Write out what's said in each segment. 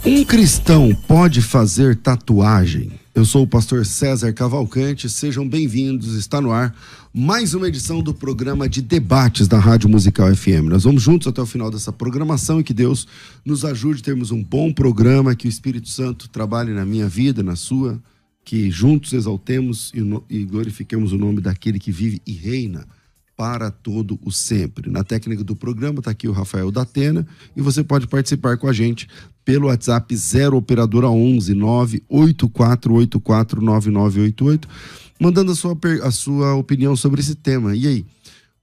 Um cristão pode fazer tatuagem? Eu sou o pastor César Cavalcante, sejam bem-vindos, está no ar mais uma edição do programa de debates da Rádio Musical FM. Nós vamos juntos até o final dessa programação e que Deus nos ajude a termos um bom programa, que o Espírito Santo trabalhe na minha vida, na sua, que juntos exaltemos e glorifiquemos o nome daquele que vive e reina para todo o sempre. Na técnica do programa está aqui o Rafael Datena e você pode participar com a gente pelo WhatsApp 0 operadora 11 98484 9988, mandando a sua opinião sobre esse tema. E aí,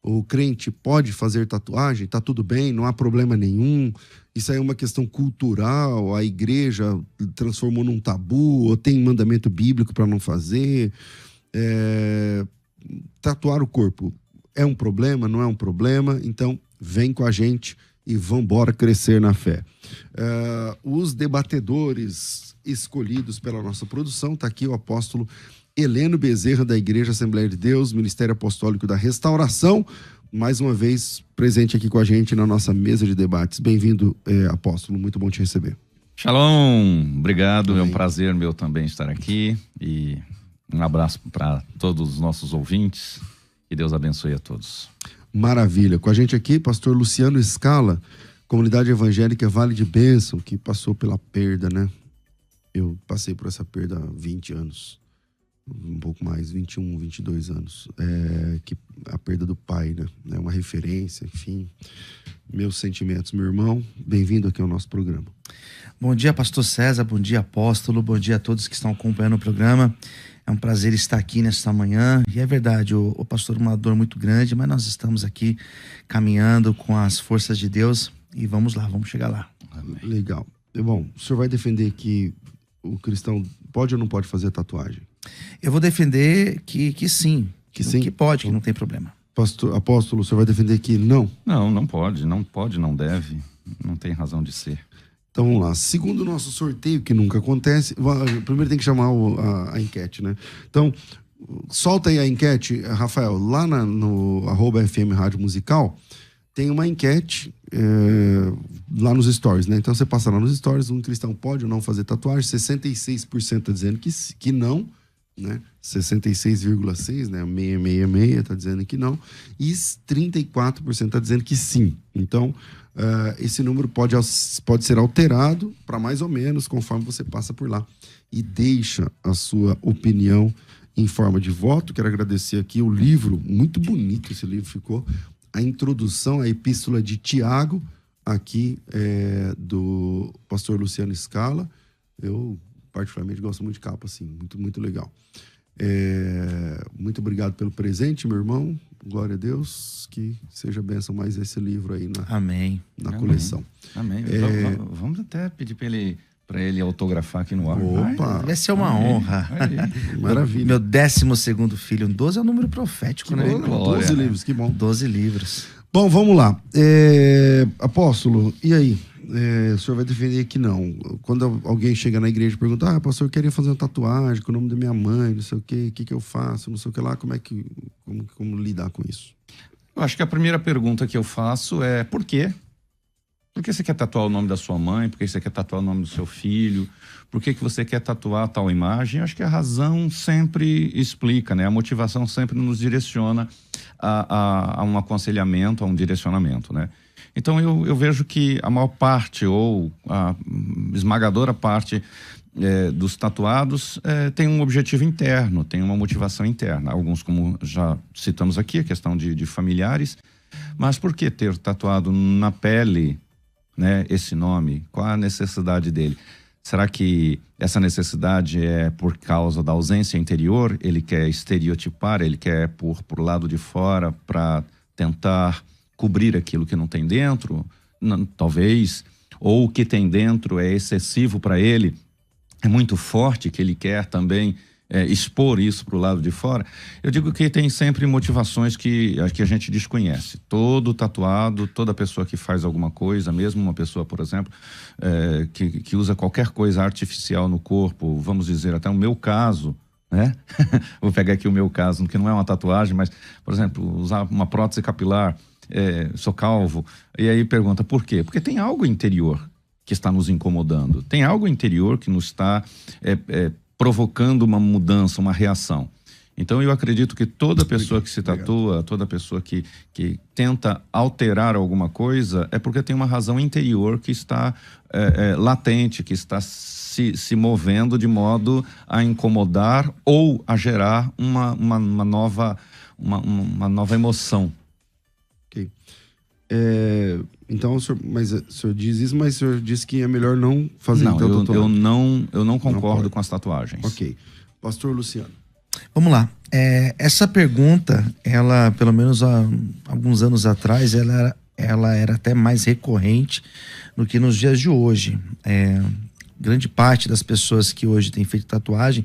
o crente pode fazer tatuagem? Tá tudo bem? Não há problema nenhum? Isso aí é uma questão cultural? A igreja transformou num tabu? Ou tem mandamento bíblico para não fazer? Tatuar o corpo é um problema? Não é um problema? Então, vem com a gente e vambora crescer na fé. Os debatedores escolhidos pela nossa produção, está aqui o apóstolo Heleno Bezerra, da Igreja Assembleia de Deus, Ministério Apostólico da Restauração, mais uma vez presente aqui com a gente na nossa mesa de debates. Bem-vindo, apóstolo, muito bom te receber. Shalom, obrigado, é um prazer meu também estar aqui e um abraço para todos os nossos ouvintes, que Deus abençoe a todos. Maravilha, com a gente aqui, pastor Luciano Scala, Comunidade Evangélica Vale de Bênção, que passou pela perda, né? Eu passei por essa perda há 20 anos, um pouco mais, 21, 22 anos, que a perda do pai, né? É uma referência, enfim, meus sentimentos. Meu irmão, bem-vindo aqui ao nosso programa. Bom dia, pastor César, bom dia, apóstolo, bom dia a todos que estão acompanhando o programa. É um prazer estar aqui nesta manhã, e é verdade, o pastor, uma dor muito grande, mas nós estamos aqui caminhando com as forças de Deus e vamos lá, vamos chegar lá. Amém. Legal. Bom, o senhor vai defender que o cristão pode ou não pode fazer tatuagem? Eu vou defender que sim, sim? Que pode, que não tem problema. Apóstolo, o senhor vai defender que não? Não pode, não deve, não tem razão de ser. Então vamos lá, segundo o nosso sorteio, que nunca acontece, primeiro tem que chamar a enquete, né? Então, solta aí a enquete, Rafael, lá no @FM Rádio Musical, tem uma enquete lá nos stories, né? Então você passa lá nos stories, um cristão pode ou não fazer tatuagem, 66% tá dizendo que não, né? 66,6%, né? 666 tá dizendo que não, e 34% tá dizendo que sim. Então, esse número pode ser alterado para mais ou menos conforme você passa por lá e deixa a sua opinião em forma de voto. Quero agradecer aqui o livro, muito bonito esse livro ficou, a introdução à Epístola de Tiago, aqui do pastor Luciano Scala. Eu particularmente gosto muito de capa, assim, muito, muito legal. Muito obrigado pelo presente, meu irmão. Glória a Deus, que seja bênção mais esse livro aí Amém. Na coleção. Amém. Vamos até pedir para ele autografar aqui no ar. Opa! Vai ser uma honra. Maravilha. Meu 12º filho, 12 é um número profético, que né? Bom, 12 livros, que bom. 12 livros. Bom, vamos lá. Apóstolo, e aí? O senhor vai defender que não. Quando alguém chega na igreja e pergunta, pastor, eu queria fazer uma tatuagem com o nome da minha mãe, não sei o que eu faço, não sei o que lá, como lidar com isso? Eu acho que a primeira pergunta que eu faço é por quê? Por que você quer tatuar o nome da sua mãe? Por que você quer tatuar o nome do seu filho? Por que você quer tatuar tal imagem? Eu acho que a razão sempre explica, né? A motivação sempre nos direciona a um aconselhamento, a um direcionamento, né? Então eu vejo que a maior parte ou a esmagadora parte dos tatuados tem um objetivo interno, tem uma motivação interna. Alguns, como já citamos aqui, a questão de familiares. Mas por que ter tatuado na pele, né, esse nome? Qual a necessidade dele? Será que essa necessidade é por causa da ausência interior? Ele quer estereotipar, ele quer pôr por lado de fora para tentar cobrir aquilo que não tem dentro? Não, talvez. Ou o que tem dentro é excessivo para ele, é muito forte, que ele quer também expor isso para o lado de fora. Eu digo que tem sempre motivações que a gente desconhece. Todo tatuado, toda pessoa que faz alguma coisa, mesmo uma pessoa, por exemplo, que usa qualquer coisa artificial no corpo, vamos dizer, até o meu caso, né? Vou pegar aqui o meu caso, que não é uma tatuagem, mas, por exemplo, usar uma prótese capilar, sou calvo, e aí pergunta por quê? Porque tem algo interior. que está nos incomodando. Tem algo interior que nos está provocando uma mudança, uma reação. Então, eu acredito que toda pessoa que se tatua, toda pessoa que tenta alterar alguma coisa, é porque tem uma razão interior que está latente, que está se movendo de modo a incomodar ou a gerar uma nova emoção. Ok. Então, o senhor diz isso, mas o senhor disse que é melhor não fazer tatuagem. Eu não concordo com as tatuagens. Ok. Pastor Luciano. Vamos lá. Essa pergunta, ela, pelo menos há alguns anos atrás, ela era até mais recorrente do que nos dias de hoje. Grande parte das pessoas que hoje têm feito tatuagem,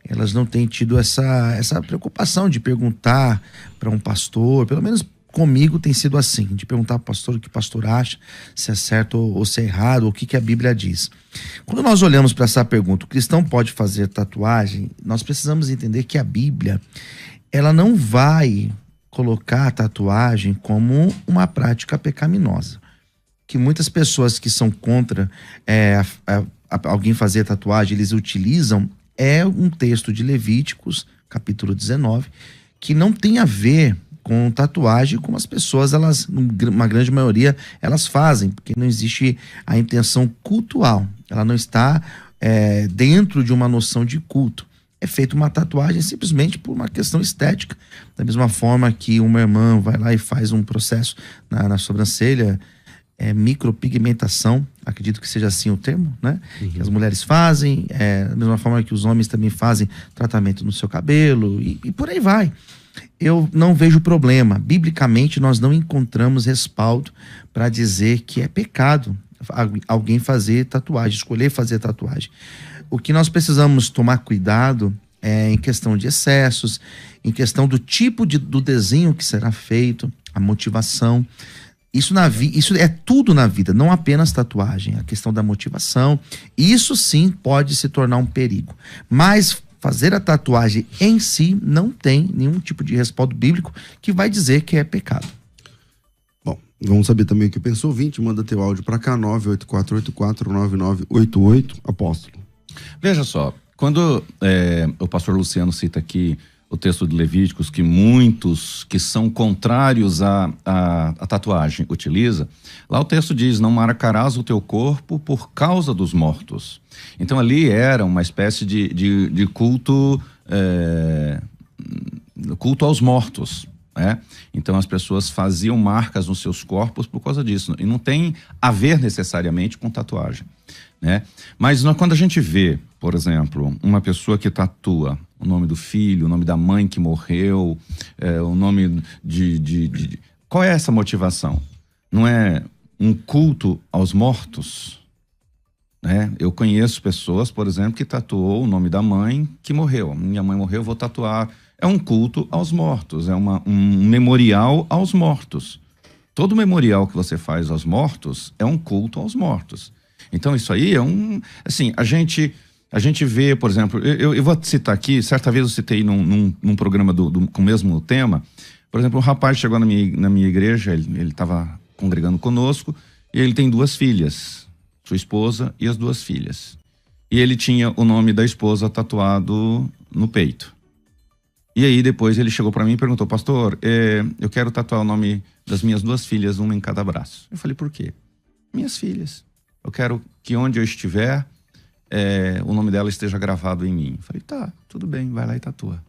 elas não têm tido essa preocupação de perguntar para um pastor, pelo menos comigo tem sido assim, de perguntar para o pastor o que o pastor acha, se é certo ou se é errado, o que a Bíblia diz. Quando nós olhamos para essa pergunta, o cristão pode fazer tatuagem, nós precisamos entender que a Bíblia, ela não vai colocar a tatuagem como uma prática pecaminosa. Que muitas pessoas que são contra alguém fazer tatuagem, eles utilizam um texto de Levíticos, capítulo 19, que não tem a ver com tatuagem, como as pessoas, uma grande maioria, elas fazem, porque não existe a intenção cultual, ela não está dentro de uma noção de culto. É feita uma tatuagem simplesmente por uma questão estética, da mesma forma que uma irmã vai lá e faz um processo na sobrancelha, micropigmentação, acredito que seja assim o termo, né? Uhum. Que as mulheres fazem, da mesma forma que os homens também fazem tratamento no seu cabelo e por aí vai. Eu não vejo problema. Biblicamente, nós não encontramos respaldo para dizer que é pecado alguém fazer tatuagem, escolher fazer tatuagem. O que nós precisamos tomar cuidado é em questão de excessos, em questão do tipo do desenho que será feito, a motivação. Isso é tudo na vida, não apenas tatuagem, a questão da motivação. Isso sim pode se tornar um perigo. Mas fazer a tatuagem em si não tem nenhum tipo de respaldo bíblico que vai dizer que é pecado. Bom, vamos saber também o que pensou o ouvinte. Manda teu áudio para cá, 984849988. Apóstolo. Veja só, quando o pastor Luciano cita aqui o texto de Levíticos, que muitos que são contrários à tatuagem utiliza, lá o texto diz: não marcarás o teu corpo por causa dos mortos. Então ali era uma espécie de culto, culto aos mortos. Então as pessoas faziam marcas nos seus corpos por causa disso, e não tem a ver necessariamente com tatuagem, né? Mas quando a gente vê, por exemplo, uma pessoa que tatua o nome do filho, o nome da mãe que morreu, o nome qual é essa motivação? Não é um culto aos mortos? Eu conheço pessoas, por exemplo, que tatuou o nome da mãe que morreu. Minha mãe morreu, eu vou tatuar. É um culto aos mortos, é um memorial aos mortos. Todo memorial que você faz aos mortos é um culto aos mortos. Então isso aí assim, a gente vê, por exemplo, eu vou citar aqui, certa vez eu citei num programa com o mesmo tema. Por exemplo, um rapaz chegou na minha igreja, ele estava congregando conosco, e ele tem 2 filhas, sua esposa e as 2 filhas. E ele tinha o nome da esposa tatuado no peito. E aí depois ele chegou para mim e perguntou: pastor, eu quero tatuar o nome das minhas 2 filhas, uma em cada braço. Eu falei: por quê? Minhas filhas. Eu quero que onde eu estiver, o nome dela esteja gravado em mim. Eu falei: tá, tudo bem, vai lá e tatua.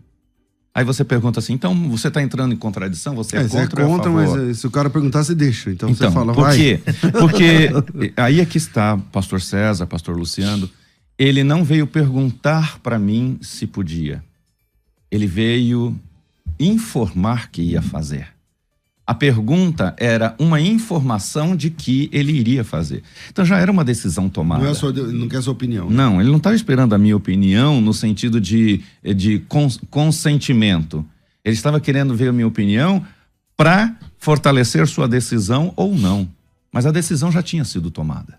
Aí você pergunta assim: então você está entrando em contradição? Você é contra ou é a favor? Mas se o cara perguntar, você deixa. Então você fala: por vai. quê? Porque aí é que está pastor César, pastor Luciano. Ele não veio perguntar para mim se podia. Ele veio informar que ia fazer. A pergunta era uma informação de que ele iria fazer. Então já era uma decisão tomada. Não quer a sua opinião. Né? Não, ele não estava esperando a minha opinião no sentido de consentimento. Ele estava querendo ver a minha opinião para fortalecer sua decisão ou não. Mas a decisão já tinha sido tomada.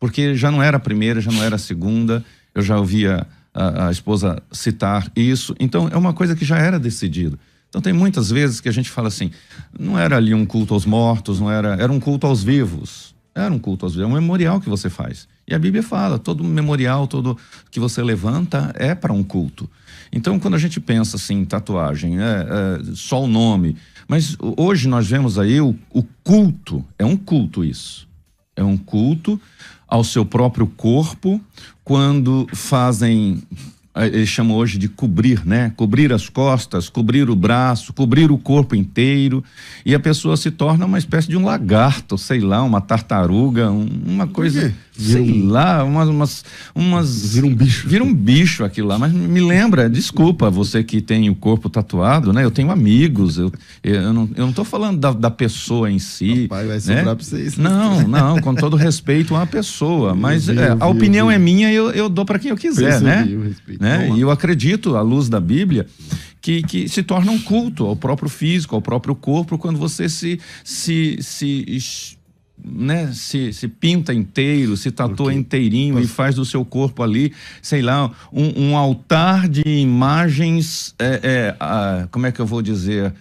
Porque já não era a primeira, já não era a segunda. Eu já ouvia a esposa citar isso. Então é uma coisa que já era decidida. Então tem muitas vezes que a gente fala assim: não era ali um culto aos mortos, não era um culto aos vivos. Era um culto às vezes, é um memorial que você faz. E a Bíblia fala, todo memorial, todo que você levanta é para um culto. Então, quando a gente pensa assim, em tatuagem, só o nome. Mas hoje nós vemos aí o culto, é um culto isso. É um culto ao seu próprio corpo, quando fazem, eles chamam hoje de cobrir, né? Cobrir as costas, cobrir o braço, cobrir o corpo inteiro, e a pessoa se torna uma espécie de um lagarto, sei lá, uma tartaruga, uma coisa, sei lá, Vira um bicho. Vira um bicho aquilo lá, mas me lembra, desculpa, você que tem o corpo tatuado, né? Eu tenho amigos, eu não tô falando da pessoa em si. Pai, vai sobrar, né, pra vocês. Não, com todo respeito a uma pessoa, mas a opinião é minha e eu dou para quem eu quiser, né? E eu acredito, à luz da Bíblia, que se torna um culto ao próprio físico, ao próprio corpo, quando você se pinta inteiro, se tatua inteirinho e faz do seu corpo ali, sei lá, um altar de imagens, como é que eu vou dizer?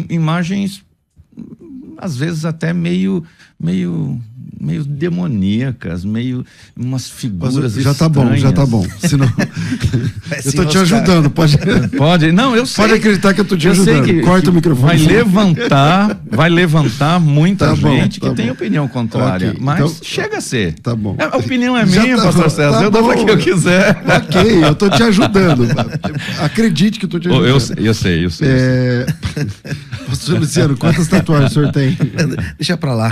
Imagens, às vezes até meio demoníacas, meio umas figuras já estranhas. Já tá bom. Senão... eu tô te ajudando, pode... Não, eu sei. Pode acreditar que eu tô te ajudando. Corta o microfone. Vai levantar muita gente que tem opinião contrária, okay, mas então, chega a ser. Tá bom. A opinião é minha, pastor César, eu dou pra quem eu quiser. Ok, eu tô te ajudando. Acredite que eu tô te ajudando. Eu sei. Pastor Luciano, quantas tatuagens o senhor tem? Deixa pra lá.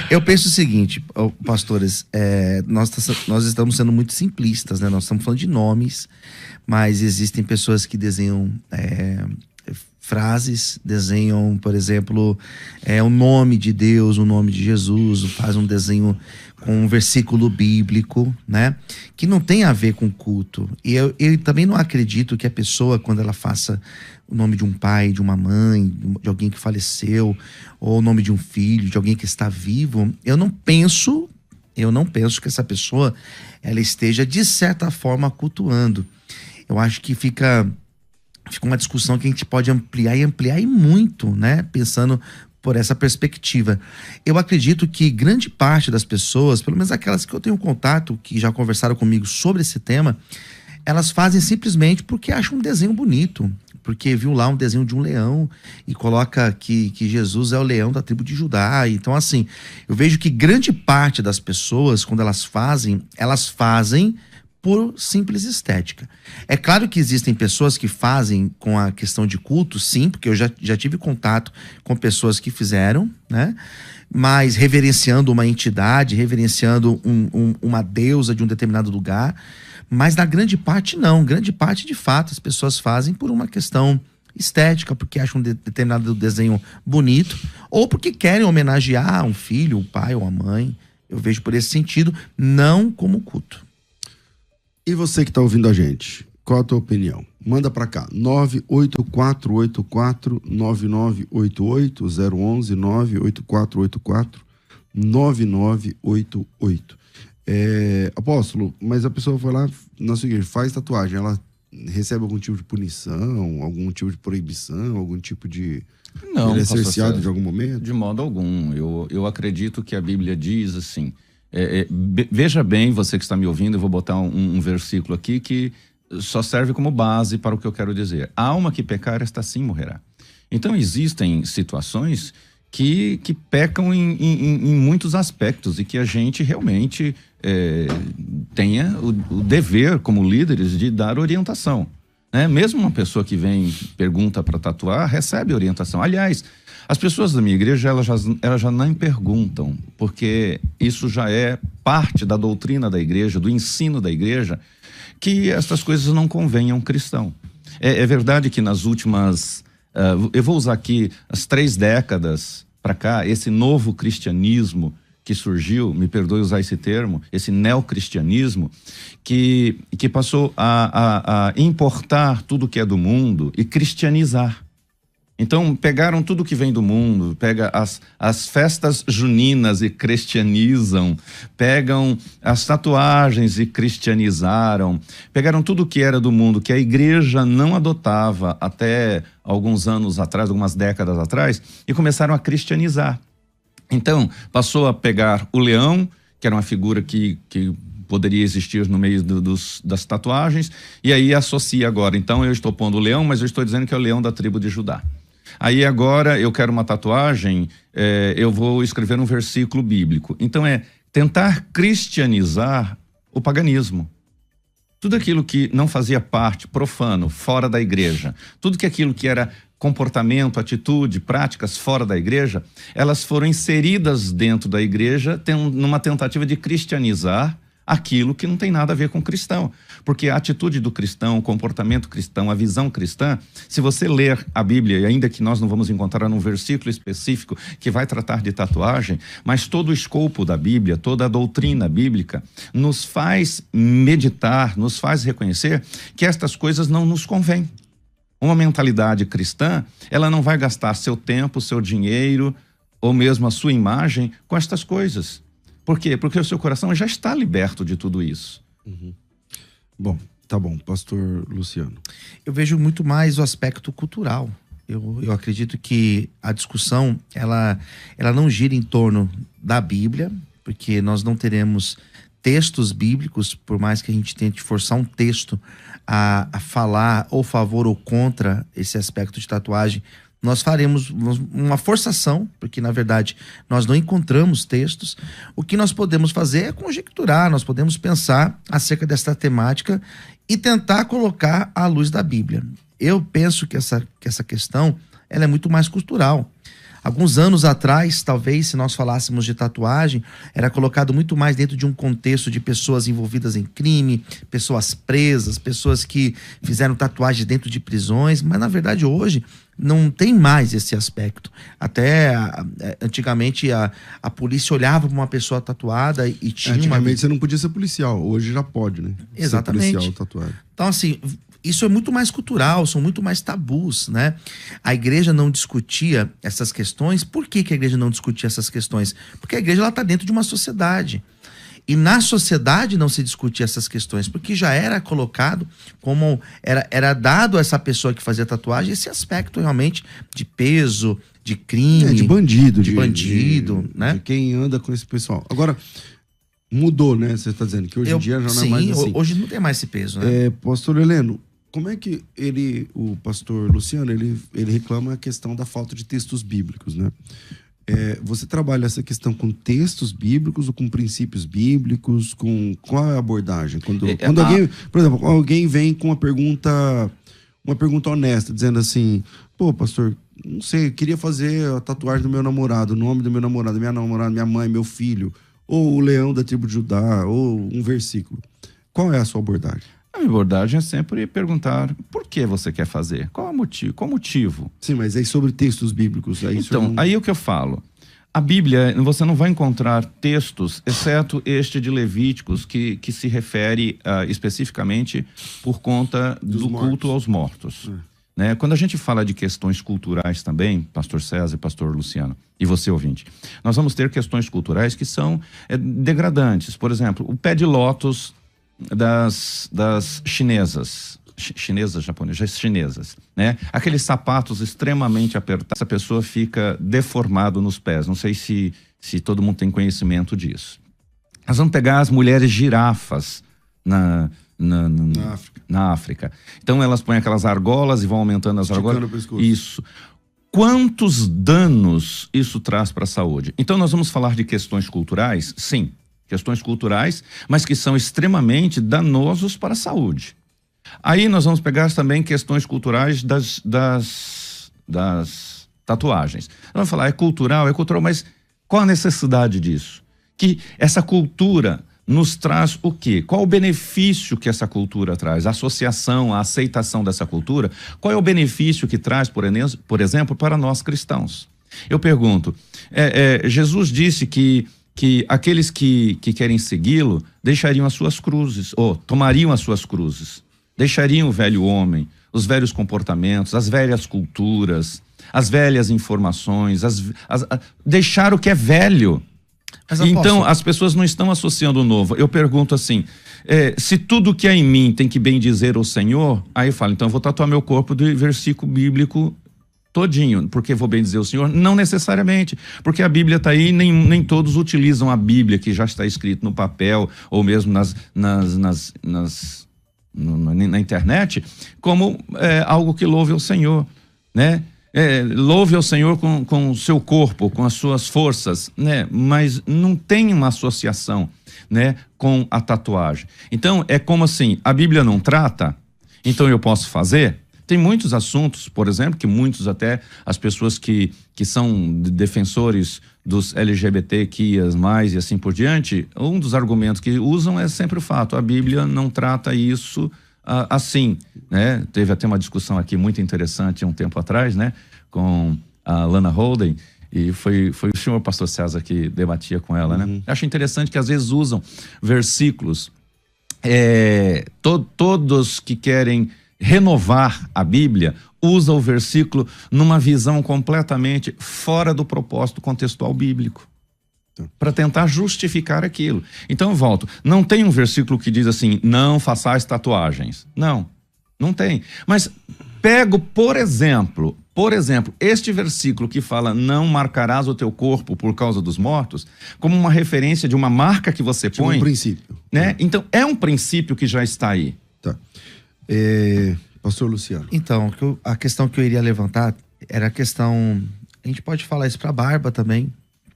Eu penso o seguinte, pastores, nós estamos sendo muito simplistas, né? Nós estamos falando de nomes, mas existem pessoas que desenham frases, desenham, por exemplo, o nome de Deus, o nome de Jesus, faz um desenho com um versículo bíblico, né? Que não tem a ver com culto. E eu também não acredito que a pessoa, quando ela faça o nome de um pai, de uma mãe, de alguém que faleceu, ou o nome de um filho, de alguém que está vivo, eu não penso que essa pessoa ela esteja, de certa forma, cultuando. Eu acho que fica uma discussão que a gente pode ampliar e muito, né? Pensando por essa perspectiva. Eu acredito que grande parte das pessoas, pelo menos aquelas que eu tenho contato, que já conversaram comigo sobre esse tema, elas fazem simplesmente porque acham um desenho bonito, porque viu lá um desenho de um leão e coloca que Jesus é o leão da tribo de Judá. Então, assim, eu vejo que grande parte das pessoas, quando elas fazem por simples estética. É claro que existem pessoas que fazem com a questão de culto, sim, porque eu já tive contato com pessoas que fizeram, né? Mas reverenciando uma entidade, reverenciando uma deusa de um determinado lugar. Mas na grande parte não. Grande parte, de fato, as pessoas fazem por uma questão estética, porque acham um determinado desenho bonito, ou porque querem homenagear um filho, um pai ou a mãe. Eu vejo por esse sentido, não como culto. E você que está ouvindo a gente, qual a tua opinião? Manda para cá, 98484-9988, 011 98484-9988. Apóstolo, mas a pessoa foi lá na sua igreja, faz tatuagem, ela recebe algum tipo de punição, algum tipo de proibição, algum tipo de... Não, ele é cerceado de algum momento? De modo algum. Eu acredito que a Bíblia diz assim, veja bem, você que está me ouvindo, eu vou botar um versículo aqui que só serve como base para o que eu quero dizer. A alma que pecar, esta sim morrerá. Então existem situações que pecam em muitos aspectos e que a gente realmente tenha o dever como líderes de dar orientação, né? Mesmo uma pessoa que vem, pergunta para tatuar, recebe orientação. Aliás, as pessoas da minha igreja, elas já nem perguntam, porque isso já é parte da doutrina da igreja, do ensino da igreja, que essas coisas não convêm a um cristão. É verdade que nas últimas... eu vou usar aqui as 3 décadas para cá, esse novo cristianismo que surgiu, me perdoe usar esse termo, esse neocristianismo, que passou a importar tudo que é do mundo e cristianizar. Então, pegaram tudo que vem do mundo, pega as festas juninas e cristianizam, pegam as tatuagens e cristianizaram, pegaram tudo que era do mundo, que a igreja não adotava até alguns anos atrás, algumas décadas atrás, e começaram a cristianizar. Então, passou a pegar o leão, que era uma figura que poderia existir no meio das tatuagens, e aí associa agora. Então, eu estou pondo o leão, mas eu estou dizendo que é o leão da tribo de Judá. Aí agora eu quero uma tatuagem, eu vou escrever um versículo bíblico. Então é tentar cristianizar o paganismo. Tudo aquilo que não fazia parte, profano, fora da igreja, tudo aquilo que era comportamento, atitude, práticas fora da igreja, elas foram inseridas dentro da igreja numa tentativa de cristianizar aquilo que não tem nada a ver com cristão. Porque a atitude do cristão, o comportamento cristão, a visão cristã, se você ler a Bíblia, e ainda que nós não vamos encontrar um versículo específico que vai tratar de tatuagem, mas todo o escopo da Bíblia, toda a doutrina bíblica, nos faz meditar, nos faz reconhecer que estas coisas não nos convêm. Uma mentalidade cristã, ela não vai gastar seu tempo, seu dinheiro, ou mesmo a sua imagem com estas coisas. Por quê? Porque o seu coração já está liberto de tudo isso. Uhum. Bom, tá bom. Pastor Luciano. Eu vejo muito mais o aspecto cultural. Eu acredito que a discussão, ela não gira em torno da Bíblia, porque nós não teremos textos bíblicos, por mais que a gente tente forçar um texto a falar ou favor ou contra esse aspecto de tatuagem. Nós faremos uma forçação, porque na verdade nós não encontramos textos. O que nós podemos fazer é conjecturar, nós podemos pensar acerca dessa temática e tentar colocar à luz da Bíblia. Eu penso que essa questão ela é muito mais cultural. Alguns anos atrás, talvez, se nós falássemos de tatuagem, era colocado muito mais dentro de um contexto de pessoas envolvidas em crime, pessoas presas, pessoas que fizeram tatuagem dentro de prisões, mas na verdade hoje não tem mais esse aspecto. Até antigamente a polícia olhava para uma pessoa tatuada e tinha antigamente você não podia ser policial, hoje já pode, né? Exatamente. Ser policial tatuado. Então assim, isso é muito mais cultural, são muito mais tabus, né? A igreja não discutia essas questões. Por que a igreja não discutia essas questões? Porque a igreja está dentro de uma sociedade. E na sociedade não se discutia essas questões, porque já era colocado como era dado a essa pessoa que fazia tatuagem esse aspecto realmente de peso, de crime. De bandido. De bandido, né? De quem anda com esse pessoal. Agora, mudou, né? Você está dizendo que hoje em dia já não é mais assim. Sim, hoje não tem mais esse peso, né? Pastor Heleno, como é que o pastor Luciano, ele reclama a questão da falta de textos bíblicos, né? Você trabalha essa questão com textos bíblicos ou com princípios bíblicos? Qual é a abordagem? Quando alguém, por exemplo, alguém vem com uma pergunta honesta, dizendo assim, pô, pastor, não sei, queria fazer a tatuagem do meu namorado, o nome do meu namorado, minha namorada, minha mãe, meu filho, ou o leão da tribo de Judá, ou um versículo. Qual é a sua abordagem? A minha abordagem é sempre perguntar por que você quer fazer, qual é o motivo, qual o motivo. Sim, mas aí sobre textos bíblicos. Aí o que eu falo, a Bíblia, você não vai encontrar textos, exceto este de Levíticos, que se refere especificamente por conta do culto aos mortos. Né? Quando a gente fala de questões culturais também, pastor César e pastor Luciano, e você ouvinte, nós vamos ter questões culturais que são degradantes. Por exemplo, o pé de lótus das chinesas, né? Aqueles sapatos extremamente apertados, essa pessoa fica deformado nos pés. Não sei se todo mundo tem conhecimento disso. Nós vamos pegar as mulheres girafas na África. Então elas põem aquelas argolas e vão aumentando as argolas. Isso. Quantos danos isso traz para a saúde? Então nós vamos falar de questões culturais? Sim. Questões culturais, mas que são extremamente danosos para a saúde. Aí nós vamos pegar também questões culturais das tatuagens. Vamos falar, é cultural, mas qual a necessidade disso? Que essa cultura nos traz o quê? Qual o benefício que essa cultura traz? A associação, a aceitação dessa cultura, qual é o benefício que traz, por exemplo, para nós cristãos? Eu pergunto, Jesus disse que aqueles que querem segui-lo deixariam as suas cruzes, ou tomariam as suas cruzes, deixariam o velho homem, os velhos comportamentos, as velhas culturas, as velhas informações, deixar o que é velho. Então, as pessoas não estão associando o novo. Eu pergunto assim, se tudo que é em mim tem que bem dizer o Senhor, aí eu falo, então eu vou tatuar meu corpo de versículo bíblico todinho, porque vou bem dizer o Senhor? Não necessariamente, porque a Bíblia está aí, nem todos utilizam a Bíblia, que já está escrito no papel, ou mesmo na internet, como algo que louve ao Senhor, né? Louve ao Senhor com o seu corpo, com as suas forças, né? Mas não tem uma associação, né, com a tatuagem. Então, é como assim, a Bíblia não trata, então eu posso fazer? Tem muitos assuntos, por exemplo, que muitos até, as pessoas que são defensores dos LGBTQIAs+, e assim por diante, um dos argumentos que usam é sempre o fato, a Bíblia não trata isso assim, né? Teve até uma discussão aqui muito interessante um tempo atrás, né, com a Lana Holden, e foi o senhor pastor César que debatia com ela, né? Acho interessante que às vezes usam versículos, todos que querem renovar a Bíblia, usa o versículo numa visão completamente fora do propósito contextual bíblico, para tentar justificar aquilo. Então eu volto, não tem um versículo que diz assim, não façais tatuagens. Não tem. Mas pego, por exemplo, este versículo que fala não marcarás o teu corpo por causa dos mortos, como uma referência de uma marca que você põe. Um princípio. Né? Então, é um princípio que já está aí. Tá. Pastor Luciano. Então, a questão que eu iria levantar era a questão... A gente pode falar isso para a barba também,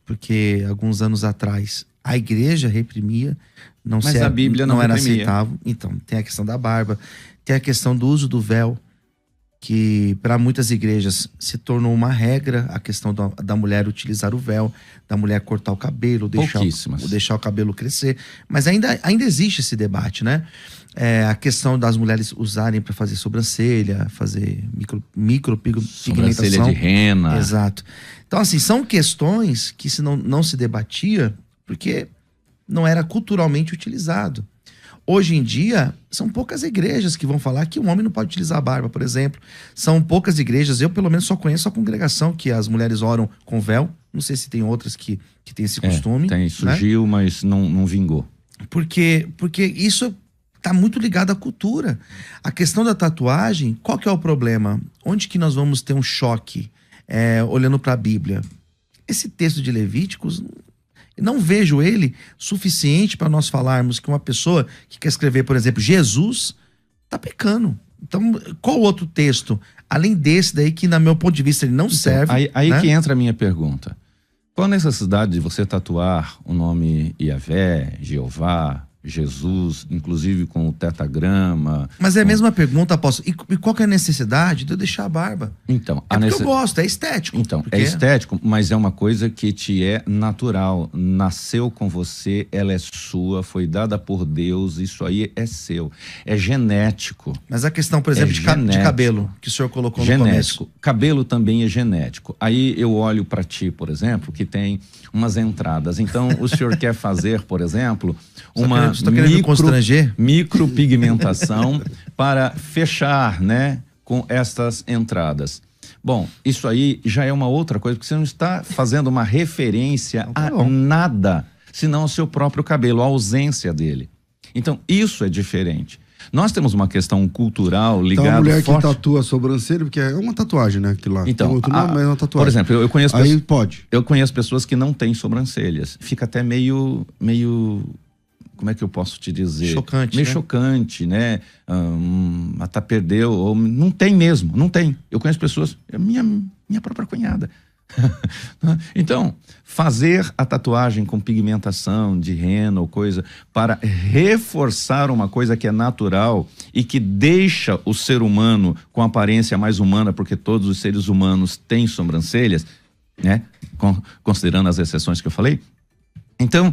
porque alguns anos atrás a igreja reprimia, mas a Bíblia não era reprimia. aceitável. Então, tem a questão da barba, tem a questão do uso do véu, que para muitas igrejas se tornou uma regra, a questão da mulher utilizar o véu, da mulher cortar o cabelo, deixar o cabelo crescer. Mas ainda existe esse debate, né? A questão das mulheres usarem para fazer sobrancelha, fazer micropigmentação. Sobrancelha de rena. Exato. Então, assim, são questões que não se debatia porque não era culturalmente utilizado. Hoje em dia, são poucas igrejas que vão falar que um homem não pode utilizar a barba, por exemplo. São poucas igrejas, eu pelo menos só conheço a congregação que as mulheres oram com véu. Não sei se tem outras que tem esse costume. Surgiu, né? Mas não vingou. Porque isso está muito ligado à cultura. A questão da tatuagem, qual que é o problema? Onde que nós vamos ter um choque olhando para a Bíblia? Esse texto de Levíticos... Não vejo ele suficiente para nós falarmos que uma pessoa que quer escrever, por exemplo, Jesus, está pecando. Então, qual outro texto, além desse daí, que, no meu ponto de vista, ele não serve? Aí né? que entra a minha pergunta. Qual a necessidade de você tatuar o nome Iavé, Jeová, Jesus, inclusive com o tetagrama? Mas é a mesma pergunta, apóstolo. E qual que é a necessidade de eu deixar a barba? Então, porque eu gosto, é estético. Então, é estético, mas é uma coisa que te é natural. Nasceu com você, ela é sua, foi dada por Deus, isso aí é seu. É genético. Mas a questão, por exemplo, de cabelo, que o senhor colocou no começo. Cabelo também é genético. Aí eu olho para ti, por exemplo, que tem umas entradas. Então, o senhor quer fazer, por exemplo, uma micropigmentação para fechar, né, com estas entradas. Bom, isso aí já é uma outra coisa, porque você não está fazendo uma referência a nada, senão ao seu próprio cabelo, a ausência dele. Então, isso é diferente. Nós temos uma questão cultural ligada então, a mulher forte... que tatua a sobrancelha, porque é uma tatuagem, né? Que lá. Então, tem outro nome, mas é uma tatuagem. Por exemplo, eu conheço... Aí pode. Eu conheço pessoas que não têm sobrancelhas. Fica até meio... Como é que eu posso te dizer? Chocante, meio né? chocante, né? Até perdeu, ou não tem mesmo, não tem. Eu conheço pessoas, minha própria cunhada. Então, fazer a tatuagem com pigmentação de rena ou coisa para reforçar uma coisa que é natural e que deixa o ser humano com aparência mais humana, porque todos os seres humanos têm sobrancelhas, né? Considerando as exceções que eu falei. Então,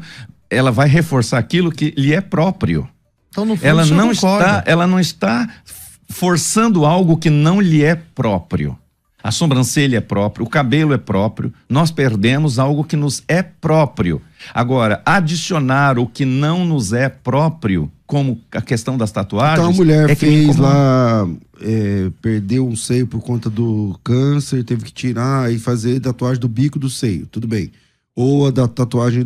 ela vai reforçar aquilo que lhe é próprio. Então, no fundo, ela não está forçando algo que não lhe é próprio. A sobrancelha é própria, o cabelo é próprio, nós perdemos algo que nos é próprio. Agora, adicionar o que não nos é próprio, como a questão das tatuagens... Então a mulher fez lá, perdeu um seio por conta do câncer, teve que tirar e fazer tatuagem do bico do seio, tudo bem. Ou a da tatuagem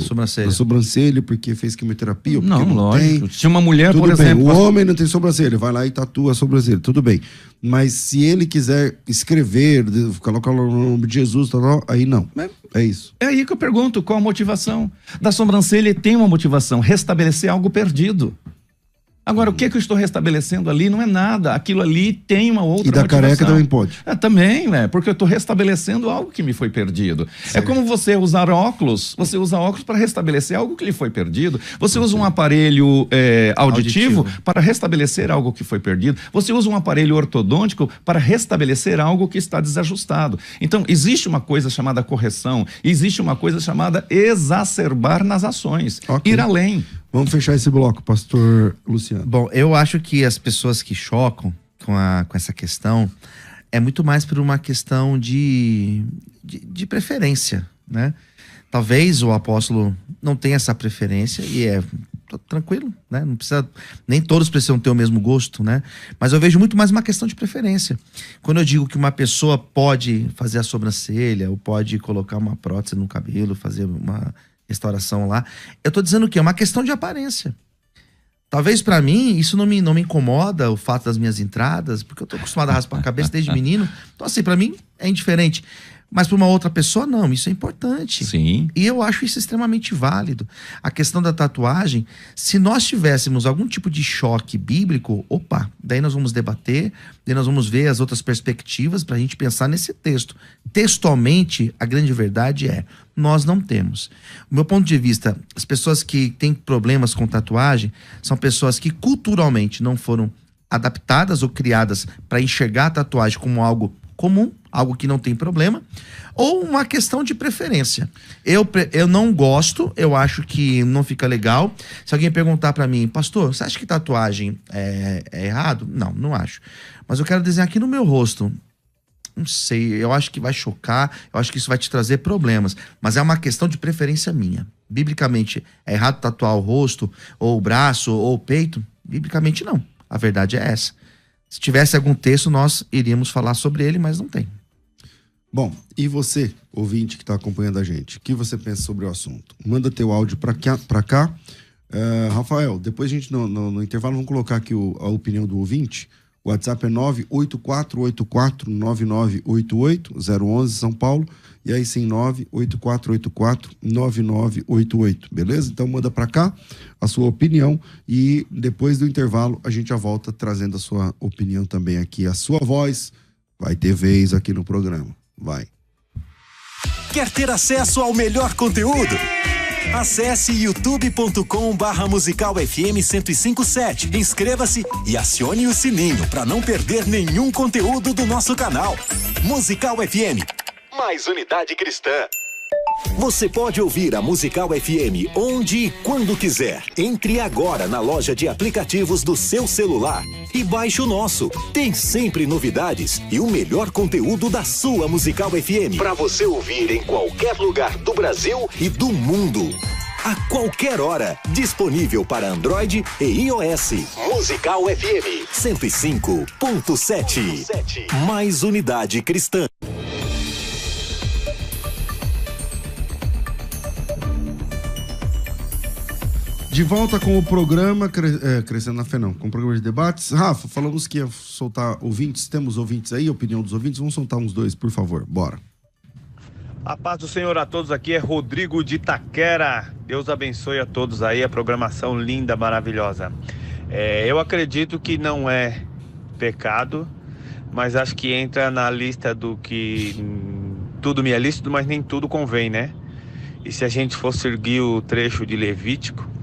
Sobrancelha. da sobrancelha, porque fez quimioterapia, ou porque Não, não lógico. tem. Se uma mulher, Tudo por bem, exemplo... o homem não tem sobrancelha, vai lá e tatua a sobrancelha, tudo bem. Mas se ele quiser escrever, colocar o nome de Jesus, aí não. É isso. É aí que eu pergunto, qual a motivação? Da sobrancelha tem uma motivação, restabelecer algo perdido. Agora, o que eu estou restabelecendo ali não é nada. Aquilo ali tem uma outra motivação. E da careca também pode. Também, né? Porque eu estou restabelecendo algo que me foi perdido. Certo. É como você usar óculos. Você usa óculos para restabelecer algo que lhe foi perdido. Você usa um aparelho auditivo para restabelecer algo que foi perdido. Você usa um aparelho ortodôntico para restabelecer algo que está desajustado. Então, existe uma coisa chamada correção. Existe uma coisa chamada exacerbar nas ações. Ir além. Vamos fechar esse bloco, pastor Luciano. Bom, eu acho que as pessoas que chocam com essa questão é muito mais por uma questão de preferência, né? Talvez o apóstolo não tenha essa preferência e tranquilo, né? Não precisa, nem todos precisam ter o mesmo gosto, né? Mas eu vejo muito mais uma questão de preferência. Quando eu digo que uma pessoa pode fazer a sobrancelha ou pode colocar uma prótese no cabelo, fazer uma restauração lá, eu tô dizendo que é uma questão de aparência. Talvez para mim isso não me incomoda, o fato das minhas entradas, porque eu tô acostumado a raspar a cabeça desde menino. Então assim, para mim é indiferente. Mas para uma outra pessoa, não, isso é importante. Sim. E eu acho isso extremamente válido. A questão da tatuagem, se nós tivéssemos algum tipo de choque bíblico, opa, daí nós vamos debater, daí nós vamos ver as outras perspectivas para a gente pensar nesse texto. Textualmente, a grande verdade é, nós não temos. O meu ponto de vista, as pessoas que têm problemas com tatuagem são pessoas que culturalmente não foram adaptadas ou criadas para enxergar a tatuagem como algo comum, algo que não tem problema, ou uma questão de preferência. Eu não gosto, eu acho que não fica legal. Se alguém perguntar pra mim, pastor, você acha que tatuagem é errado? Não acho. Mas eu quero desenhar aqui no meu rosto. Não sei, eu acho que vai chocar, eu acho que isso vai te trazer problemas, mas é uma questão de preferência minha. Biblicamente, é errado tatuar o rosto, ou o braço, ou o peito? Biblicamente não, a verdade é essa. Se tivesse algum texto, nós iríamos falar sobre ele, mas não tem. Bom, e você, ouvinte que está acompanhando a gente, o que você pensa sobre o assunto? Manda teu áudio para cá. Rafael, depois a gente, no intervalo, vamos colocar aqui a opinião do ouvinte. O WhatsApp é 984849988, 011 São Paulo, e aí sim 984849988, beleza? Então manda para cá a sua opinião e depois do intervalo a gente já volta trazendo a sua opinião também aqui, a sua voz vai ter vez aqui no programa, vai. Quer ter acesso ao melhor conteúdo? Acesse youtube.com/Musical FM 1057. Inscreva-se e acione o sininho para não perder nenhum conteúdo do nosso canal. Musical FM, mais unidade cristã. Você pode ouvir a Musical FM onde e quando quiser. Entre agora na loja de aplicativos do seu celular e baixe o nosso. Tem sempre novidades e o melhor conteúdo da sua Musical FM para você ouvir em qualquer lugar do Brasil e do mundo. A qualquer hora, disponível para Android e iOS. Musical FM 105.7. Mais unidade cristã. De volta com o programa Crescendo na Fé, não, com o programa de debates. Rafa, falamos que ia soltar ouvintes, temos ouvintes aí, opinião dos ouvintes, vamos soltar uns dois, por favor, bora. A paz do Senhor a todos, aqui é Rodrigo de Itaquera. Deus abençoe a todos aí, a programação linda, maravilhosa. Eu acredito que não é pecado, mas acho que entra na lista do que tudo me é lícito, mas nem tudo convém, né? E se a gente for seguir o trecho de Levítico,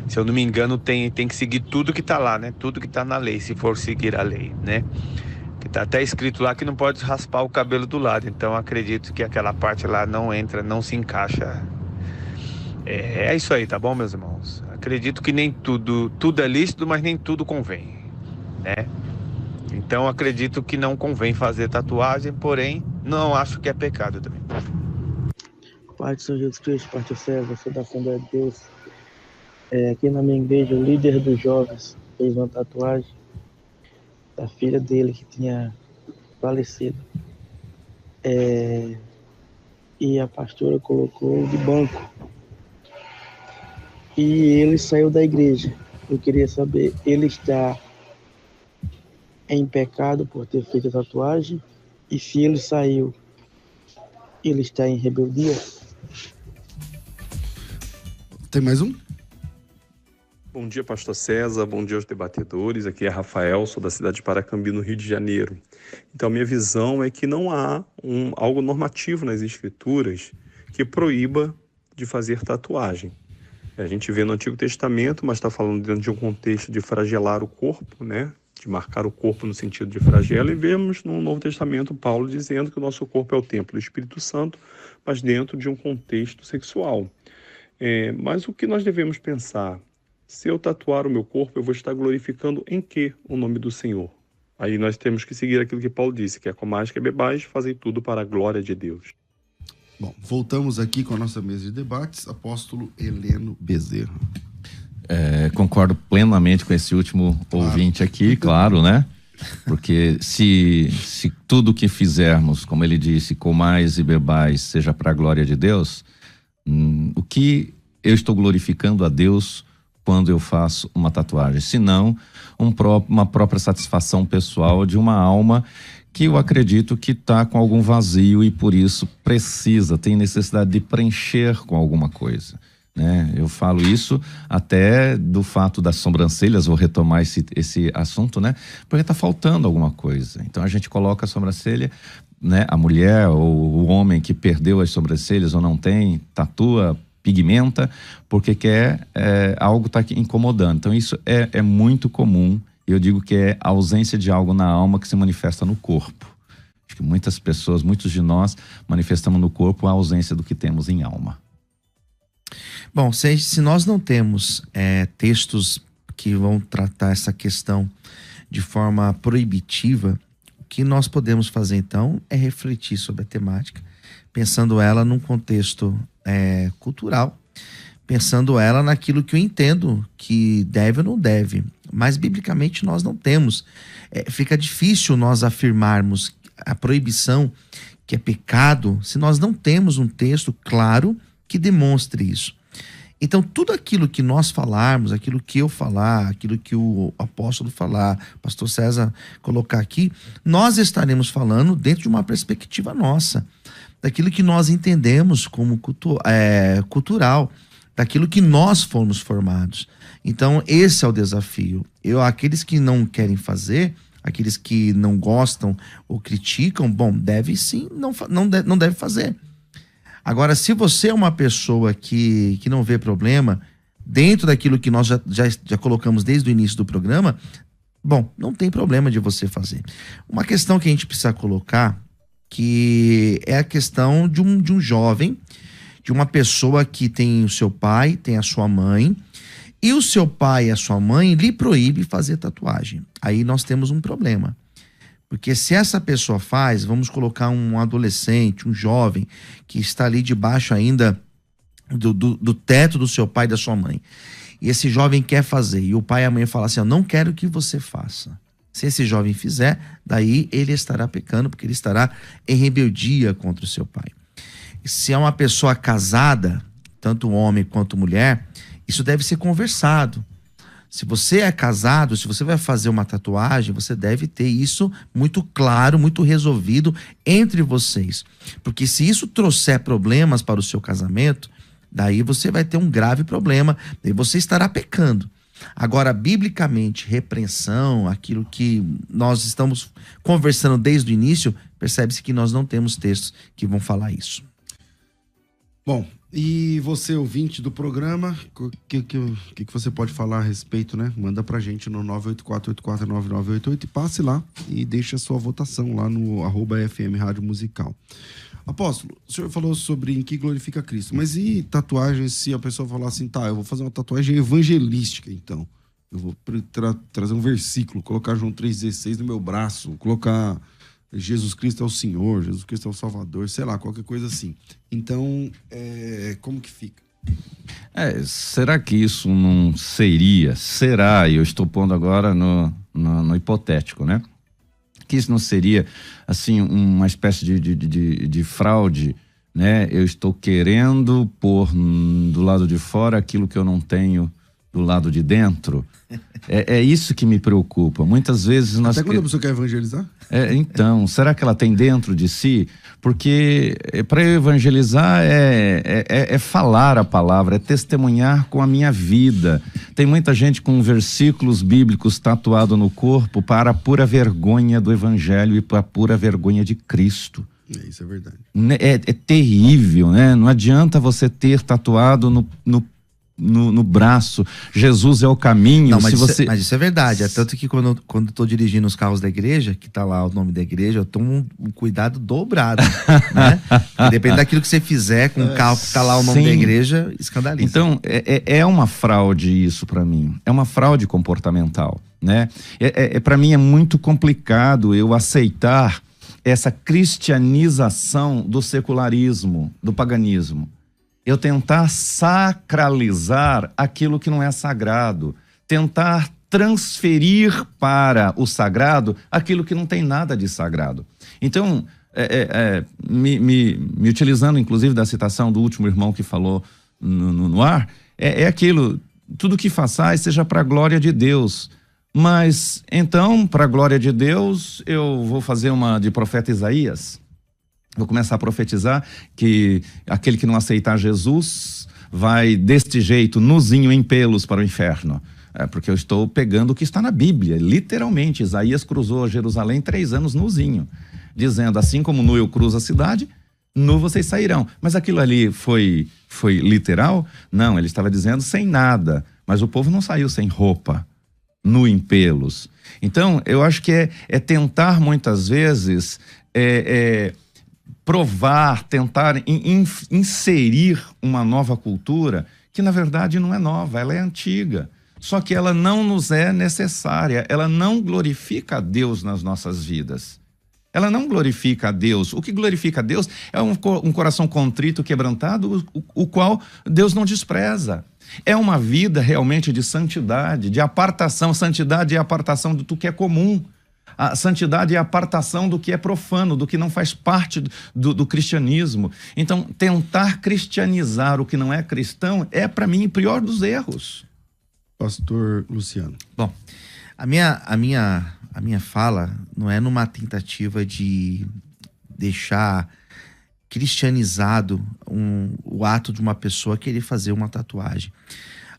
se eu não me engano, tem que seguir tudo que tá lá, né? Tudo que tá na lei, se for seguir a lei, né? Que tá até escrito lá que não pode raspar o cabelo do lado. Então acredito que aquela parte lá não entra, não se encaixa. É isso aí, tá bom, meus irmãos? Acredito que nem tudo é lícito, mas nem tudo convém, né? Então acredito que não convém fazer tatuagem, porém não acho que é pecado também. Pai do Senhor Jesus Cristo, Pastor César, sou da Assembleia de Deus. Aqui na minha igreja, o líder dos jovens fez uma tatuagem da filha dele que tinha falecido. e a pastora colocou de banco. E ele saiu da igreja. Eu queria saber, ele está em pecado por ter feito a tatuagem? E se ele saiu, ele está em rebeldia? Tem mais um? Bom dia, pastor César, bom dia aos debatedores. Aqui é Rafael, sou da cidade de Paracambi, no Rio de Janeiro. Então, minha visão é que não há algo normativo nas escrituras que proíba de fazer tatuagem. A gente vê no Antigo Testamento, mas está falando dentro de um contexto de flagelar o corpo, né? De marcar o corpo no sentido de flagelo, e vemos no Novo Testamento Paulo dizendo que o nosso corpo é o templo do Espírito Santo, mas dentro de um contexto sexual. Mas o que nós devemos pensar? Se eu tatuar o meu corpo, eu vou estar glorificando em que o nome do Senhor? Aí nós temos que seguir aquilo que Paulo disse, que é comais, que é bebais, fazem tudo para a glória de Deus. Bom, voltamos aqui com a nossa mesa de debates. Apóstolo Heleno Bezerra. Concordo plenamente com esse último ouvinte aqui, claro, né? Porque se tudo que fizermos, como ele disse, comais e bebais, seja para a glória de Deus, o que eu estou glorificando a Deus quando eu faço uma tatuagem? Se não, uma própria satisfação pessoal de uma alma que eu acredito que está com algum vazio e por isso tem necessidade de preencher com alguma coisa, né? Eu falo isso até do fato das sobrancelhas, vou retomar esse assunto, né? Porque está faltando alguma coisa. Então a gente coloca a sobrancelha, né? A mulher ou o homem que perdeu as sobrancelhas ou não tem, tatua, pigmenta, porque quer algo está incomodando. Então isso é muito comum. Eu digo que é a ausência de algo na alma que se manifesta no corpo. Acho que muitas pessoas, muitos de nós, manifestamos no corpo a ausência do que temos em alma. Bom, se nós não temos textos que vão tratar essa questão de forma proibitiva, o que nós podemos fazer então é refletir sobre a temática, pensando ela num contexto cultural, pensando ela naquilo que eu entendo que deve ou não deve. Mas biblicamente nós não temos. Fica difícil nós afirmarmos a proibição que é pecado se nós não temos um texto claro que demonstre isso. Então tudo aquilo que nós falarmos, aquilo que eu falar, aquilo que o apóstolo falar, o pastor César colocar aqui, nós estaremos falando dentro de uma perspectiva nossa, daquilo que nós entendemos como cultural, daquilo que nós fomos formados. Então esse é o desafio. Aqueles que não querem fazer, aqueles que não gostam ou criticam, bom, deve sim, não deve fazer. Agora, se você é uma pessoa que não vê problema, dentro daquilo que nós já colocamos desde o início do programa, bom, não tem problema de você fazer. Uma questão que a gente precisa colocar, que é a questão de um jovem, de uma pessoa que tem o seu pai, tem a sua mãe, e o seu pai e a sua mãe lhe proíbe fazer tatuagem. Aí nós temos um problema. Porque se essa pessoa faz, vamos colocar um adolescente, um jovem, que está ali debaixo ainda do teto do seu pai e da sua mãe, e esse jovem quer fazer, e o pai e a mãe falam assim, eu não quero que você faça. Se esse jovem fizer, daí ele estará pecando, porque ele estará em rebeldia contra o seu pai. Se é uma pessoa casada, tanto homem quanto mulher, isso deve ser conversado. Se você é casado, se você vai fazer uma tatuagem, você deve ter isso muito claro, muito resolvido entre vocês. Porque se isso trouxer problemas para o seu casamento, daí você vai ter um grave problema, daí você estará pecando. Agora, biblicamente, repreensão, aquilo que nós estamos conversando desde o início, percebe-se que nós não temos textos que vão falar isso. Bom, e você, ouvinte do programa, o que você pode falar a respeito, né? Manda pra gente no 984-849988 e passe lá e deixe a sua votação lá no @FM Rádio Musical. Apóstolo, o senhor falou sobre em que glorifica Cristo, mas e tatuagem, se a pessoa falar assim, tá, eu vou fazer uma tatuagem evangelística, então. Eu vou trazer um versículo, colocar João 3,16 no meu braço, colocar Jesus Cristo é o Senhor, Jesus Cristo é o Salvador, sei lá, qualquer coisa assim. Então, como que fica? Será que isso não será, e eu estou pondo agora no hipotético, né? Que isso não seria, assim, uma espécie de fraude né? Eu estou querendo pôr do lado de fora aquilo que eu não tenho do lado de dentro. É isso que me preocupa. Muitas vezes nós... Até quando a pessoa quer evangelizar? Então, será que ela tem dentro de si? Porque para eu evangelizar é falar a palavra, é testemunhar com a minha vida. Tem muita gente com versículos bíblicos tatuado no corpo para a pura vergonha do evangelho e para a pura vergonha de Cristo. Isso é verdade. É terrível, né? Não adianta você ter tatuado no braço, Jesus é o caminho. Não, mas isso é verdade. É tanto que quando eu tô dirigindo os carros da igreja, que tá lá o nome da igreja, eu tomo um cuidado dobrado, né? Depende daquilo que você fizer com o carro que tá lá o nome da igreja, escandaliza. Então, é uma fraude isso para mim. É uma fraude comportamental, né? Para mim é muito complicado eu aceitar essa cristianização do secularismo, do paganismo. Eu tentar sacralizar aquilo que não é sagrado, tentar transferir para o sagrado aquilo que não tem nada de sagrado. Então, me utilizando inclusive da citação do último irmão que falou no ar, é aquilo, tudo que façais seja para a glória de Deus. Mas, então, para a glória de Deus, eu vou fazer uma de profeta Isaías. Vou começar a profetizar que aquele que não aceitar Jesus vai deste jeito, nuzinho em pelos para o inferno. Porque eu estou pegando o que está na Bíblia, literalmente. Isaías cruzou Jerusalém 3 anos nuzinho, dizendo, assim como nu eu cruzo a cidade, nu vocês sairão. Mas aquilo ali foi literal? Não, ele estava dizendo sem nada. Mas o povo não saiu sem roupa, nu em pelos. Então, eu acho que é tentar muitas vezes... provar, tentar inserir uma nova cultura que na verdade não é nova, ela é antiga. Só que ela não nos é necessária, ela não glorifica a Deus nas nossas vidas. Ela não glorifica a Deus. O que glorifica a Deus é um coração contrito, quebrantado, o qual Deus não despreza. É uma vida realmente de santidade, de apartação. Santidade é a apartação do que é comum. A santidade é a apartação do que é profano, do que não faz parte do cristianismo. Então, tentar cristianizar o que não é cristão é, para mim, o pior dos erros. Pastor Luciano. Bom, a minha fala não é numa tentativa de deixar cristianizado o ato de uma pessoa querer fazer uma tatuagem.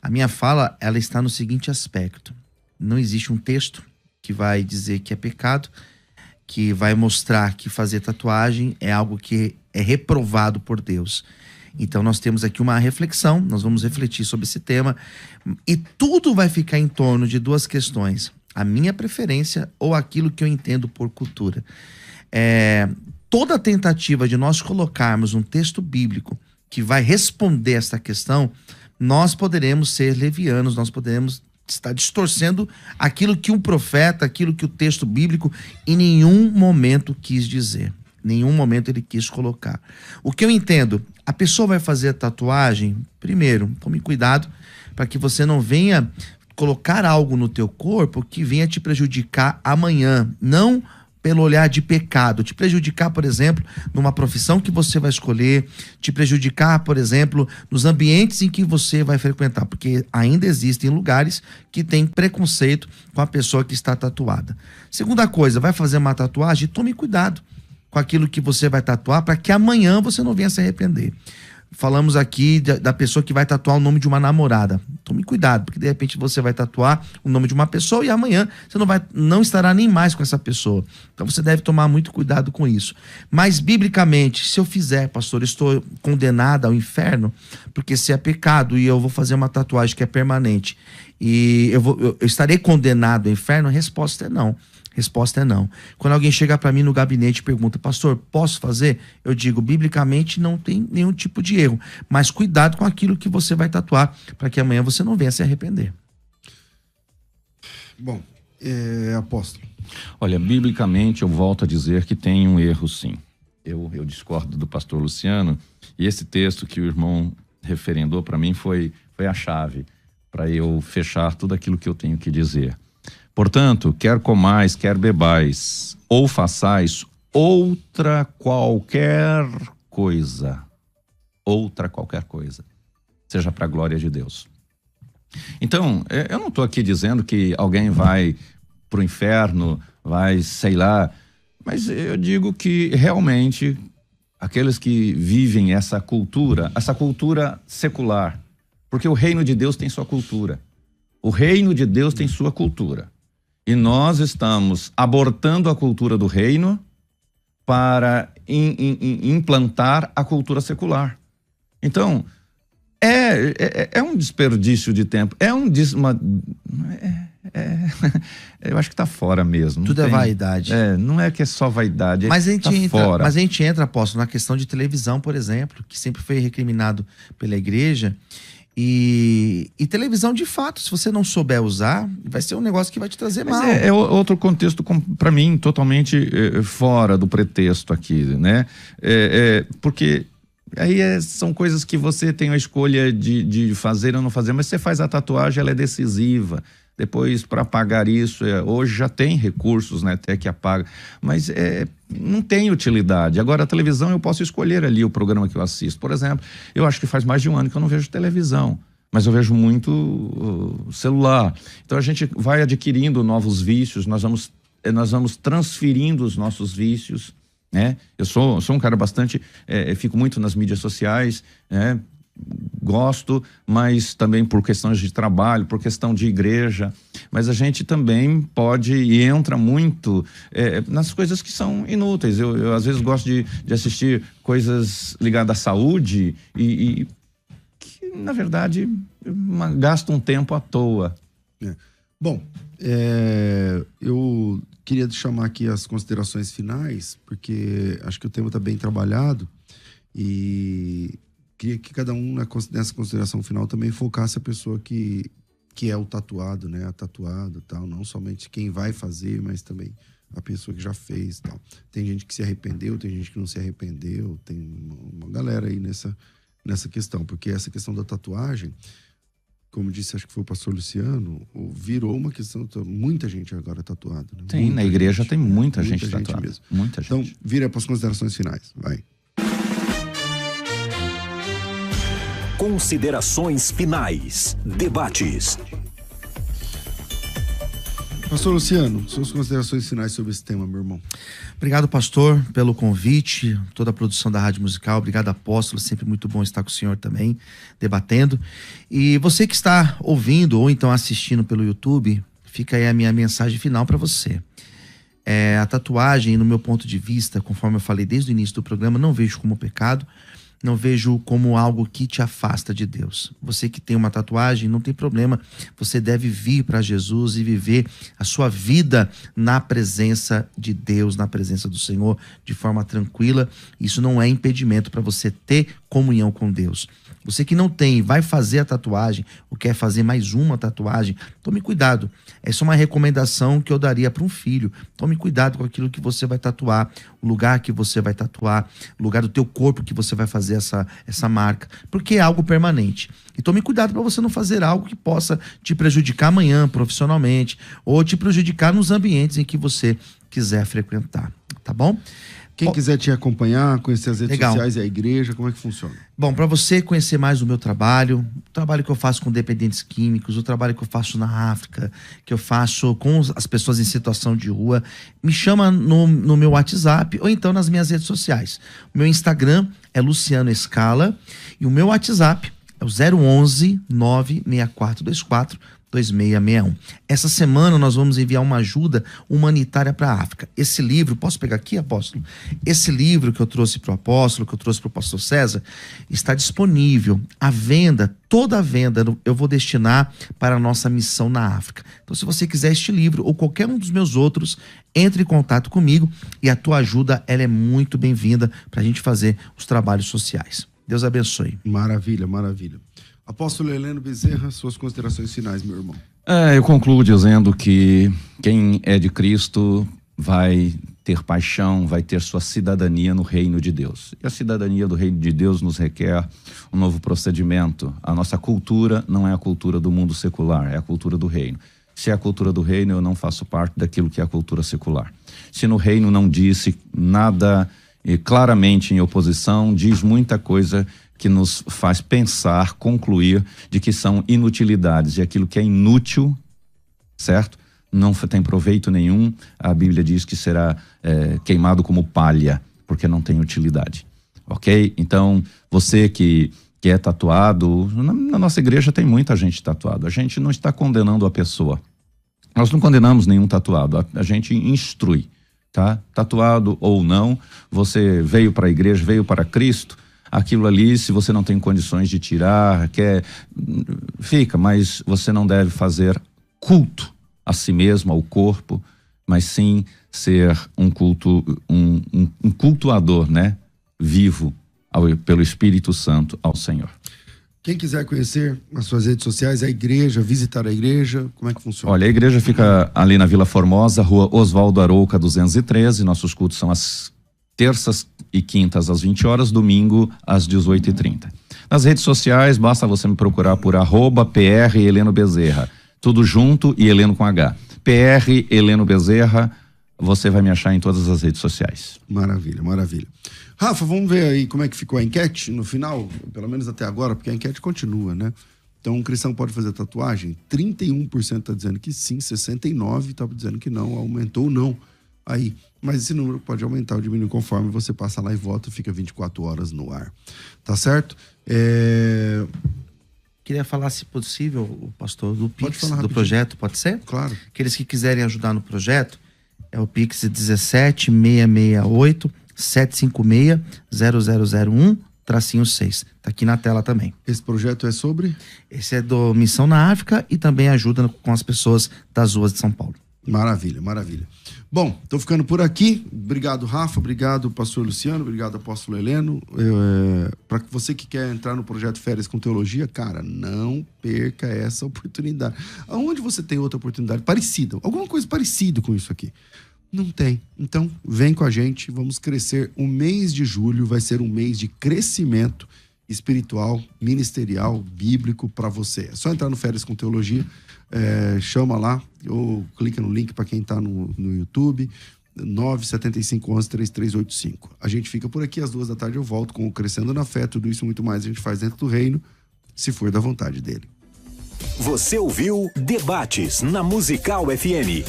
A minha fala, ela está no seguinte aspecto. Não existe um texto que vai dizer que é pecado, que vai mostrar que fazer tatuagem é algo que é reprovado por Deus. Então nós temos aqui uma reflexão, nós vamos refletir sobre esse tema, e tudo vai ficar em torno de 2 questões: a minha preferência ou aquilo que eu entendo por cultura. Toda tentativa de nós colocarmos um texto bíblico que vai responder essa questão, nós poderemos ser levianos, nós poderemos está distorcendo aquilo que um profeta, aquilo que o texto bíblico em nenhum momento quis dizer. Em nenhum momento ele quis colocar. O que eu entendo, a pessoa vai fazer a tatuagem, primeiro, tome cuidado para que você não venha colocar algo no teu corpo que venha te prejudicar amanhã. Não pelo olhar de pecado, te prejudicar, por exemplo, numa profissão que você vai escolher, te prejudicar, por exemplo, nos ambientes em que você vai frequentar, porque ainda existem lugares que têm preconceito com a pessoa que está tatuada. Segunda coisa, vai fazer uma tatuagem, tome cuidado com aquilo que você vai tatuar para que amanhã você não venha se arrepender. Falamos aqui da pessoa que vai tatuar o nome de uma namorada. Tome cuidado, porque de repente você vai tatuar o nome de uma pessoa e amanhã você não estará nem mais com essa pessoa. Então você deve tomar muito cuidado com isso. Mas biblicamente, se eu fizer, pastor, eu estou condenado ao inferno, porque se é pecado e eu vou fazer uma tatuagem que é permanente e eu estarei condenado ao inferno, a resposta é não. Resposta é não. Quando alguém chega para mim no gabinete e pergunta, pastor, posso fazer? Eu digo, biblicamente não tem nenhum tipo de erro, mas cuidado com aquilo que você vai tatuar, para que amanhã você não venha se arrepender. Bom, apóstolo. Olha, biblicamente eu volto a dizer que tem um erro, sim. Eu discordo do pastor Luciano, e esse texto que o irmão referendou para mim foi a chave para eu fechar tudo aquilo que eu tenho que dizer. Portanto, quer comais, quer bebais, ou façais outra qualquer qualquer coisa, seja para a glória de Deus. Então, eu não estou aqui dizendo que alguém vai para o inferno, vai, sei lá, mas eu digo que realmente aqueles que vivem essa cultura secular, porque o reino de Deus tem sua cultura, o reino de Deus tem sua cultura, e nós estamos abortando a cultura do reino para implantar a cultura secular. Então, é um desperdício de tempo, eu acho que está fora mesmo. Tudo é vaidade. Não é que é só vaidade, mas a gente fora. Mas a gente entra, apóstolo, na questão de televisão, por exemplo, que sempre foi recriminado pela igreja. E televisão, de fato, se você não souber usar, vai ser um negócio que vai te trazer mal. É outro contexto, para mim, totalmente fora do pretexto aqui, né? Porque aí são coisas que você tem a escolha de fazer ou não fazer, mas você faz a tatuagem, ela é decisiva. Depois, para apagar isso, hoje já tem recursos, né, até que apaga, mas não tem utilidade. Agora, a televisão, eu posso escolher ali o programa que eu assisto. Por exemplo, eu acho que faz mais de um ano que eu não vejo televisão, mas eu vejo muito celular. Então, a gente vai adquirindo novos vícios, nós vamos transferindo os nossos vícios, né? Eu sou um cara bastante, fico muito nas mídias sociais, né? Gosto, mas também por questões de trabalho, por questão de igreja, mas a gente também pode e entra muito nas coisas que são inúteis. Eu às vezes gosto de assistir coisas ligadas à saúde e que, na verdade, gasto um tempo à toa. Bom, eu queria chamar aqui as considerações finais, porque acho que o tema está bem trabalhado e queria que cada um, nessa consideração final, também focasse a pessoa que é o tatuado, né? A tatuada e tal. Não somente quem vai fazer, mas também a pessoa que já fez e tal. Tem gente que se arrependeu, tem gente que não se arrependeu. Tem uma galera aí nessa questão. Porque essa questão da tatuagem, como disse, acho que foi o pastor Luciano, virou uma questão... Muita gente agora tatuada. Né? Tem, na igreja tem muita gente tatuada. Mesmo. Muita gente. Então, vira para as considerações finais. Vai. Considerações finais. Debates. Pastor Luciano, suas considerações finais sobre esse tema, meu irmão. Obrigado, pastor, pelo convite, toda a produção da Rádio Musical. Obrigado, apóstolo, sempre muito bom estar com o senhor também, debatendo. E você que está ouvindo ou então assistindo pelo YouTube, fica aí a minha mensagem final para você. A tatuagem, no meu ponto de vista, conforme eu falei desde o início do programa, não vejo como pecado, não vejo como algo que te afasta de Deus. Você que tem uma tatuagem, não tem problema. Você deve vir para Jesus e viver a sua vida na presença de Deus, na presença do Senhor, de forma tranquila. Isso não é impedimento para você ter comunhão com Deus. Você que não tem, vai fazer a tatuagem, ou quer fazer mais uma tatuagem, tome cuidado. Essa é uma recomendação que eu daria para um filho. Tome cuidado com aquilo que você vai tatuar, o lugar que você vai tatuar, o lugar do teu corpo que você vai fazer essa marca, porque é algo permanente. E tome cuidado para você não fazer algo que possa te prejudicar amanhã profissionalmente, ou te prejudicar nos ambientes em que você quiser frequentar, tá bom? Quem quiser te acompanhar, conhecer as redes sociais e a igreja, como é que funciona? Bom, para você conhecer mais o meu trabalho, o trabalho que eu faço com dependentes químicos, o trabalho que eu faço na África, que eu faço com as pessoas em situação de rua, me chama no meu WhatsApp ou então nas minhas redes sociais. O meu Instagram é Luciano Escala e o meu WhatsApp é o 011 96424 2661. Essa semana nós vamos enviar uma ajuda humanitária para a África. Esse livro, posso pegar aqui, apóstolo? Esse livro que eu trouxe para o apóstolo, que eu trouxe para o pastor César, está disponível. A venda, toda a venda, eu vou destinar para a nossa missão na África. Então, se você quiser este livro ou qualquer um dos meus outros, entre em contato comigo e a tua ajuda, ela é muito bem-vinda para a gente fazer os trabalhos sociais. Deus abençoe. Maravilha, maravilha. Apóstolo Heleno Bezerra, suas considerações finais, meu irmão. Eu concluo dizendo que quem é de Cristo vai ter paixão, vai ter sua cidadania no reino de Deus. E a cidadania do reino de Deus nos requer um novo procedimento. A nossa cultura não é a cultura do mundo secular, é a cultura do reino. Se é a cultura do reino, eu não faço parte daquilo que é a cultura secular. Se no reino não disse nada e claramente em oposição, diz muita coisa que nos faz pensar, concluir de que são inutilidades, e aquilo que é inútil, certo? Não tem proveito nenhum, a Bíblia diz que será queimado como palha, porque não tem utilidade, ok? Então, você que é tatuado, na nossa igreja tem muita gente tatuado, a gente não está condenando a pessoa, nós não condenamos nenhum tatuado, a gente instrui, tá? Tatuado ou não, você veio para a igreja, veio para Cristo, aquilo ali, se você não tem condições de tirar, fica, mas você não deve fazer culto a si mesmo, ao corpo, mas sim ser um cultuador, né? Vivo pelo Espírito Santo ao Senhor. Quem quiser conhecer as suas redes sociais, a igreja, visitar a igreja, como é que funciona? Olha, a igreja fica ali na Vila Formosa, Rua Oswaldo Arouca 213, nossos cultos são às terças e quintas às 20 horas, domingo às 18h30. Nas redes sociais, basta você me procurar por @PR Heleno Bezerra, tudo junto e Heleno com H. PR Heleno Bezerra, você vai me achar em todas as redes sociais. Maravilha, maravilha. Rafa, vamos ver aí como é que ficou a enquete no final, pelo menos até agora, porque a enquete continua, né? Então, um cristão pode fazer tatuagem? 31% está dizendo que sim, 69% está dizendo que não, aumentou ou não. Aí, mas esse número pode aumentar ou diminuir conforme você passa lá e vota, fica 24 horas no ar. Tá certo? Queria falar, se possível, o pastor, do Pix, do projeto, pode ser? Claro. Aqueles que quiserem ajudar no projeto, é o Pix 17668 756 0001-6. Tá aqui na tela também. Esse projeto é sobre? Esse é do Missão na África e também ajuda com as pessoas das ruas de São Paulo. Maravilha, maravilha. Bom, tô ficando por aqui. Obrigado, Rafa. Obrigado, pastor Luciano. Obrigado, apóstolo Heleno. Para você que quer entrar no projeto Férias com Teologia, cara, não perca essa oportunidade. Aonde você tem outra oportunidade parecida? Alguma coisa parecida com isso aqui? Não tem. Então, vem com a gente. Vamos crescer. O mês de julho vai ser um mês de crescimento espiritual, ministerial, bíblico para você. É só entrar no Férias com Teologia, chama lá, ou clica no link para quem está no YouTube, 97511-3385. A gente fica por aqui, às 14h eu volto com o Crescendo na Fé, tudo isso e muito mais a gente faz dentro do reino, se for da vontade dele. Você ouviu Debates na Musical FM.